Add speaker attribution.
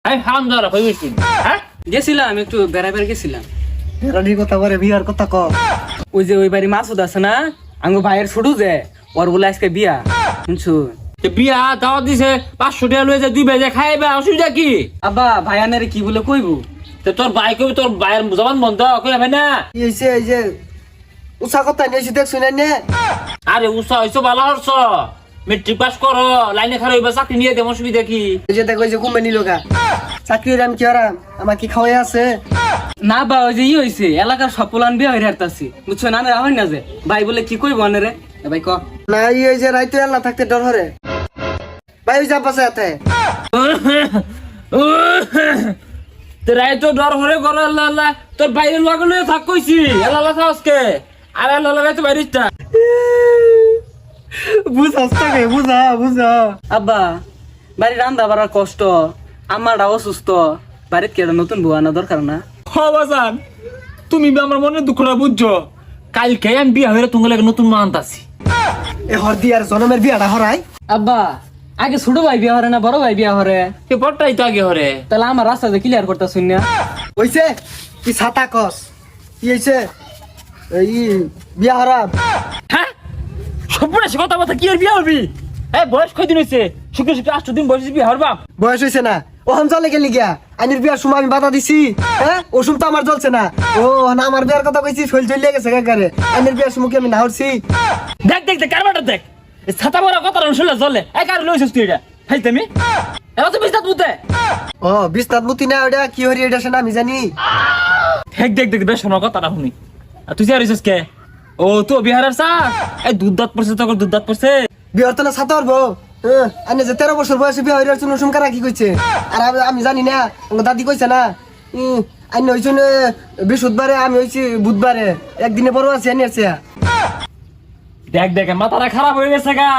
Speaker 1: এই হামদারা কই গেছি? হ্যাঁ
Speaker 2: গেছিলাম একটু বেড়াবার গেছিলাম।
Speaker 3: বেড়ানির কথা বলে বিয়ার কথা ক।
Speaker 2: ওই যে ওই বাড়ি মাসুদ আছে না, আঙ্গো ভাইয়ের ছোট যে, ওর বলে আজকে বিয়া, শুনছো?
Speaker 1: বিয়া দাওয়াত দিছে 500 টাকা লয়ে যা 2 বেজে খাইবে, অসুবিধা কি?
Speaker 2: আব্বা ভাইয়ানারে কি বলে কইবো?
Speaker 1: তোর ভাই কই, তোর ভাইয়ের জবান বন্ধ কই হবে না?
Speaker 3: কি হইছে এই যে উষা কথা নিয়েছি দেখ শুনেন না?
Speaker 1: আরে উসা হইছো ভালো হরছ, মেট্রিক পাস করো, লাইনে খারাপ হইবা, চাকরি নিয়ে দেব, অসুবিধা কি?
Speaker 3: এই যে দেখো এই যে কোম্পানি লোকা চাকরির আমি কি হারাম, আমার কি খাওয়াই আছে?
Speaker 2: না বা ওই যে হইছে এলাকার সব পোলান বিয়া হয়ে হারতাছি, বুঝছো না? না হয় না যে ভাই বলে কি কইবো আনারে? ভাই ক
Speaker 3: না এই যে রাইতে আল্লাহ থাকতে ডর হরে ভাই ওই যা পাশে আতে
Speaker 1: তোরাই তো ডর হরে করো, আল্লাহ আল্লাহ, তোর বাইরের লগে লয়ে থাক কইছি, আল্লাহ আল্লাহ আজকে আর আল্লাহ লাগাই তো বাইরিটা।
Speaker 3: বুঝাস তাকে বুঝা
Speaker 2: আব্বা বাড়ি রান্দা বাড়ার কষ্ট, আমারটা অসুস্থ, বাড়িতে কেডা নতুন বউ আনা দরকার না?
Speaker 1: বাজান, তুমি আমার মনের দুঃখটা বুঝছো? কালকে আমি বিয়া হয়ে তোমার লাগে নতুন মা আনতাছি।
Speaker 3: এ হরদি আর জনমের বিয়াটা হরাই।
Speaker 2: আব্বা আগে ছোট ভাই বিয়া হরে না বড় ভাই বিয়া হরে?
Speaker 1: সে পরটাই তো আগে হরে।
Speaker 2: তাহলে আমার রাস্তাতে ক্লিয়ার করতেছুন না?
Speaker 3: হইছে কি ছাতা কস কি হইছে এই বিয়া হরাম?
Speaker 1: হ্যাঁ সবুজ কথা কথা কি আর বিয়া হবি? হ্যাঁ বয়স কয়দিন হয়েছে? শুক্র শুক্র 8 দিন বয়স বিয়া হরবাম।
Speaker 3: বয়স হইছে না ও হাম চলে গেলি গিয়া আইনের বিয়ার সময় আমি বাধা দিছি। হ্যাঁ ওসুম তো আমার জ্বলছে না। ও না আমার বিয়ার কথা কইছি শৈল চলে গেছে কাকারে আইনের বিয়ার সময় কি আমি না হরছি?
Speaker 1: দেখ দেখ দেখ কারবারটা দেখ, ছাতা বড় কথা শুনলে চলে। এই কার লইছিস তুই এটা? হাই তুমি এরা তো বিস্তার বুঝতে।
Speaker 3: ও বিস্তার মুতি না ওটা কি হরি এটা সেটা আমি জানি।
Speaker 1: দেখ দেখ দেখ বেশ শোনার কথাটা শুনি। আর তুই যারিস কে? ও তো বিহারের চা, এই দুধ দাঁত পড়ছে, তোর দুধ দাঁত পড়ছে।
Speaker 3: বিয়ার তো না ছাতা হরবো। আইনে যে 13 বছর বয়সে বিয়া হইয়ার শুনো শুনকারা কি কইছে আর আমি জানি না। আমার দাদি কইছে না আইন হইছে বৃহস্পতিবারে আমি হইছি বুধবারে একদিনে বড় আছি আইনের চেয়া।
Speaker 1: দেখ দেখ মাথাটা খারাপ হয়ে গেছে গা।